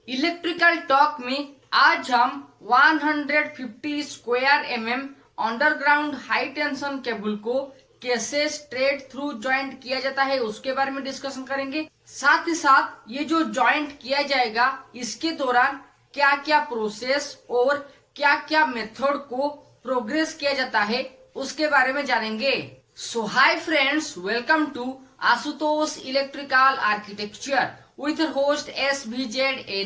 Electrical talk में आज हम 150 square underground high tension cable को कैसे स्ट्रेट थ्रू जॉइंट किया जाता है उसके बारे में डिस्कशन करेंगे। साथ ही साथ ये जो जॉइंट किया जाएगा इसके दौरान क्या क्या प्रोसेस और क्या क्या मेथड को प्रोग्रेस किया जाता है उसके बारे में जानेंगे। So hi friends, welcome to Ashutosh electrical architecture with host SVZ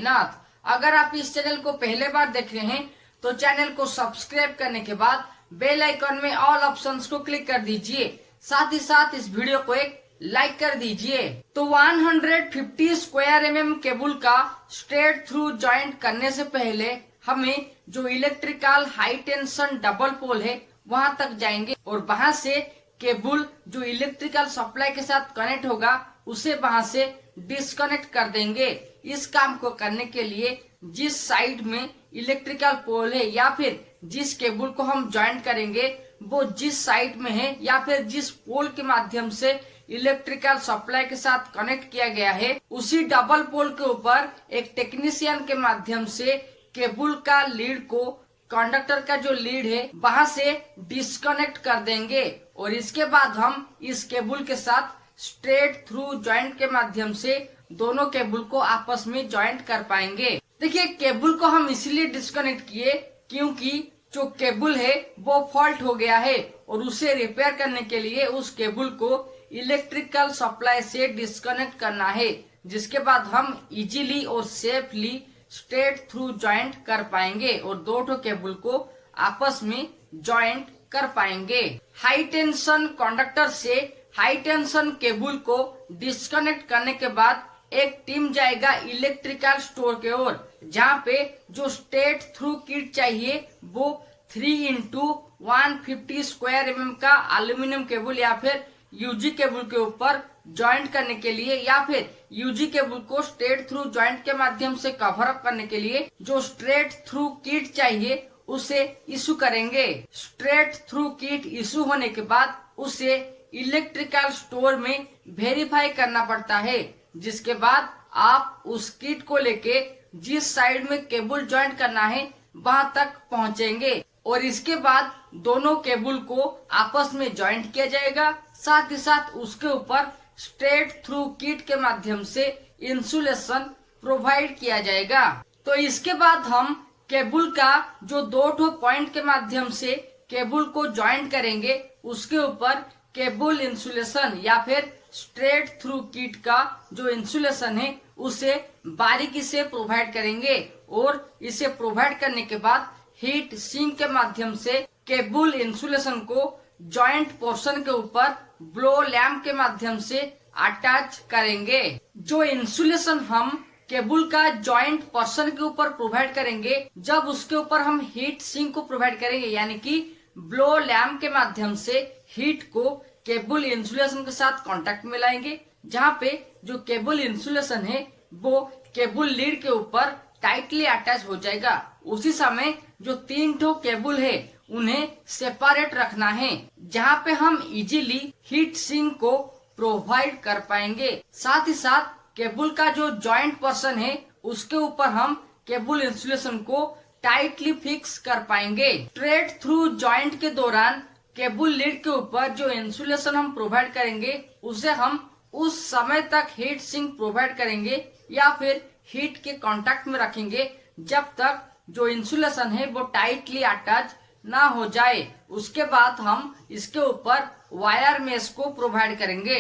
Nath. अगर आप इस चैनल को पहले बार देख रहे हैं तो चैनल को सब्सक्राइब करने के बाद बेल आइकन में ऑल ऑप्शंस को क्लिक कर दीजिए। साथ ही साथ इस वीडियो को एक लाइक कर दीजिए। तो 150 स्क्वायर केबल का स्ट्रेट थ्रू जॉइंट करने से पहले हमें जो electrical high tension double pole है वहां तक जाएंगे और वहां से केबल जो इलेक्ट्रिकल सप्लाई के साथ कनेक्ट होगा उसे वहां से डिस्कनेक्ट कर देंगे। इस काम को करने के लिए जिस साइड में इलेक्ट्रिकल पोल है या फिर जिस केबल को हम ज्वाइंट करेंगे वो जिस साइड में है या फिर जिस पोल के माध्यम से इलेक्ट्रिकल सप्लाई के साथ कनेक्ट किया गया है उसी डबल पोल के ऊपर एक टेक्नीशियन के माध्यम से केबल का लीड को कंडक्टर का जो लीड है वहां से डिस्कनेक्ट कर देंगे और इसके बाद हम इस केबल के साथ स्ट्रेट थ्रू जॉइंट के माध्यम से दोनों केबल को आपस में जॉइंट कर पाएंगे। देखिए, केबल को हम इसलिए डिस्कनेक्ट किए क्योंकि जो केबल है वो फॉल्ट हो गया है और उसे रिपेयर करने के लिए उस केबल को इलेक्ट्रिकल सप्लाई से डिस्कनेक्ट करना है, जिसके बाद हम इजीली और सेफली स्ट्रेट थ्रू जॉइंट कर पाएंगे और दो केबल को आपस में जॉइंट कर पाएंगे। हाई टेंशन कंडक्टर से हाई टेंशन केबल को डिस्कनेक्ट करने के बाद एक टीम जाएगा इलेक्ट्रिकल स्टोर के ओर, जहाँ पे जो स्ट्रेट थ्रू किट चाहिए वो 3x150 स्क्वायर का एल्यूमिनियम केबल या फिर यूजी केबल के ऊपर ज्वाइंट करने के लिए या फिर यूजी केबल को स्ट्रेट थ्रू ज्वाइंट के माध्यम से कवर अप करने के लिए जो स्ट्रेट थ्रू किट चाहिए उसे इशू करेंगे। स्ट्रेट थ्रू किट इशू होने के बाद उसे इलेक्ट्रिकल स्टोर में वेरीफाई करना पड़ता है, जिसके बाद आप उस किट को लेके जिस साइड में केबल ज्वाइंट करना है वहां तक पहुंचेंगे और इसके बाद दोनों केबल को आपस में ज्वाइंट किया जाएगा। साथ ही साथ उसके ऊपर स्ट्रेट थ्रू किट के माध्यम से इंसुलेशन प्रोवाइड किया जाएगा। तो इसके बाद हम केबल का जो दो पॉइंट के माध्यम से केबल को ज्वाइंट करेंगे उसके ऊपर केबल इंसुलेशन या फिर स्ट्रेट थ्रू किट का जो इंसुलेशन है उसे बारीकी से प्रोवाइड करेंगे और इसे प्रोवाइड करने के बाद हीट सिंक के माध्यम से केबल इंसुलेशन को जॉइंट पोर्शन के ऊपर ब्लो लैम्प के माध्यम से अटैच करेंगे। जो इंसुलेशन हम केबल का जॉइंट पोर्शन के ऊपर प्रोवाइड करेंगे, जब उसके ऊपर हम हीट सिंक को प्रोवाइड करेंगे यानी कि ब्लो लैम्प के माध्यम से हीट को केबल इंसुलेशन के साथ कांटेक्ट में लाएंगे, जहाँ पे जो केबल इंसुलेशन है वो केबल लीड के ऊपर टाइटली अटैच हो जाएगा। उसी समय जो 3 केबल है उन्हें सेपरेट रखना है, जहाँ पे हम इजीली हीट सिंक को प्रोवाइड कर पाएंगे। साथ ही साथ केबल का जो जॉइंट पोर्शन है उसके ऊपर हम केबल इंसुलेशन को टाइटली फिक्स कर पाएंगे। स्ट्रेट थ्रू जॉइंट के दौरान केबल लीड के ऊपर जो इंसुलेशन हम प्रोवाइड करेंगे उसे हम उस समय तक हीट सिंक प्रोवाइड करेंगे या फिर हीट के कांटेक्ट में रखेंगे जब तक जो इंसुलेशन है वो टाइटली अटैच ना हो जाए। उसके बाद हम इसके ऊपर वायर मेश को प्रोवाइड करेंगे।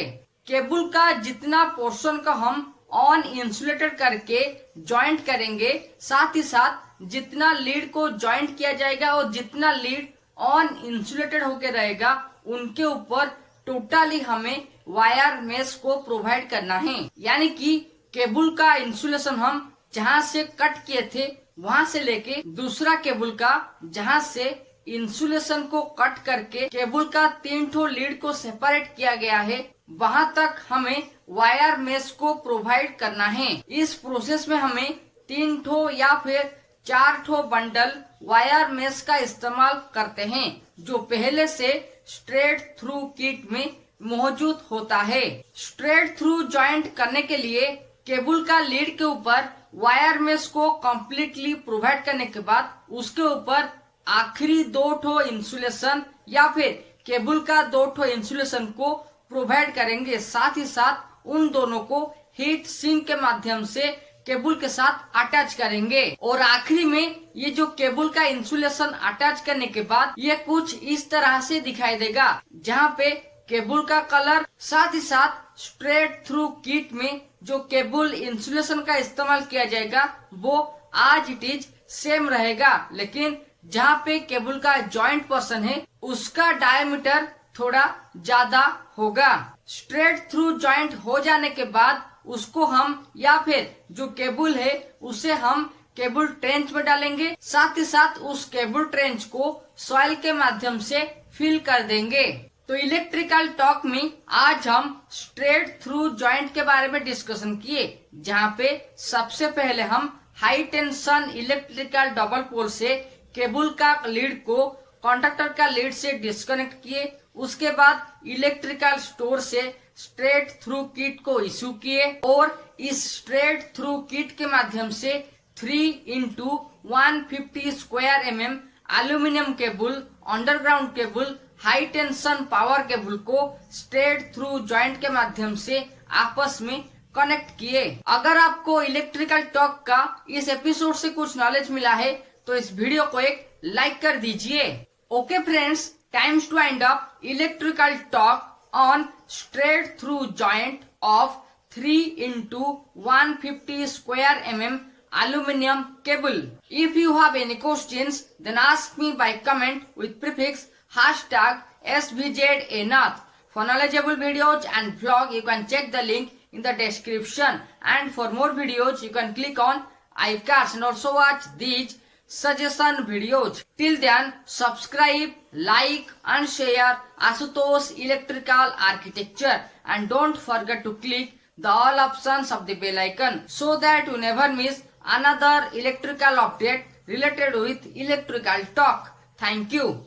केबल का जितना पोर्शन का हम ऑन इंसुलेटेड करके ज्वाइंट करेंगे, साथ ही साथ जितना लीड को ज्वाइंट किया जाएगा और जितना लीड ऑन इंसुलेटेड होके रहेगा उनके ऊपर टोटली हमें वायर मेश को प्रोवाइड करना है। यानी कि केबल का इंसुलेशन हम जहां से कट किए थे वहां से लेके दूसरा केबल का जहां से इंसुलेशन को कट करके केबल का 3 लीड को सेपरेट किया गया है वहां तक हमें वायर मेश को प्रोवाइड करना है। इस प्रोसेस में हमें 3 या फिर 4 बंडल वायर मेश का इस्तेमाल करते हैं जो पहले से स्ट्रेट थ्रू किट में मौजूद होता है। स्ट्रेट थ्रू जॉइंट करने के लिए केबल का लीड के ऊपर वायर मेश को कम्प्लीटली प्रोवाइड करने के बाद उसके ऊपर आखिरी 2 ठो इंसुलेशन या फिर केबल का 2 ठो इंसुलेशन को प्रोवाइड करेंगे। साथ ही साथ उन दोनों को हीट सिंक के माध्यम से केबल के साथ अटैच करेंगे। और आखिरी में ये जो केबल का इंसुलेशन अटैच करने के बाद ये कुछ इस तरह से दिखाई देगा, जहाँ पे केबल का कलर साथ ही साथ स्ट्रेट थ्रू किट में जो केबल इंसुलेशन का इस्तेमाल किया जाएगा वो आज इट इज सेम रहेगा, लेकिन जहाँ पे केबल का जॉइंट पोर्शन है उसका डायमीटर थोड़ा ज्यादा होगा। स्ट्रेट थ्रू जॉइंट हो जाने के बाद उसको हम या फिर जो केबल है उसे हम केबल ट्रेंच में डालेंगे। साथ ही साथ उस केबल ट्रेंच को सॉइल के माध्यम से फिल कर देंगे। तो इलेक्ट्रिकल टॉक में आज हम स्ट्रेट थ्रू जॉइंट के बारे में डिस्कशन किए, जहाँ पे सबसे पहले हम high tension electrical double pole से केबल का लीड को कंडक्टर का लीड से डिस्कनेक्ट किए। उसके बाद इलेक्ट्रिकल स्टोर से स्ट्रेट थ्रू किट को इशू किए और इस स्ट्रेट थ्रू किट के माध्यम से 3x150 square mm aluminium cable, underground cable, high tension power cable को स्ट्रेट थ्रू जॉइंट के माध्यम से आपस में कनेक्ट किए। अगर आपको इलेक्ट्रिकल टॉक का इस एपिसोड से कुछ नॉलेज मिला है तो इस वीडियो को एक लाइक कर दीजिए। Okay friends, times to end up electrical talk on straight through joint of 3x150 square mm aluminum cable. If you have any questions, then ask me by comment with prefix #SVZANath. For knowledgeable videos and vlog, you can check the link in the description. And for more videos, you can click on iCards and also watch these suggestion videos. Till then, subscribe, like and share Ashutosh Electrical Architecture, and don't forget to click the all options of the bell icon so that you never miss another electrical update related with electrical talk. Thank you.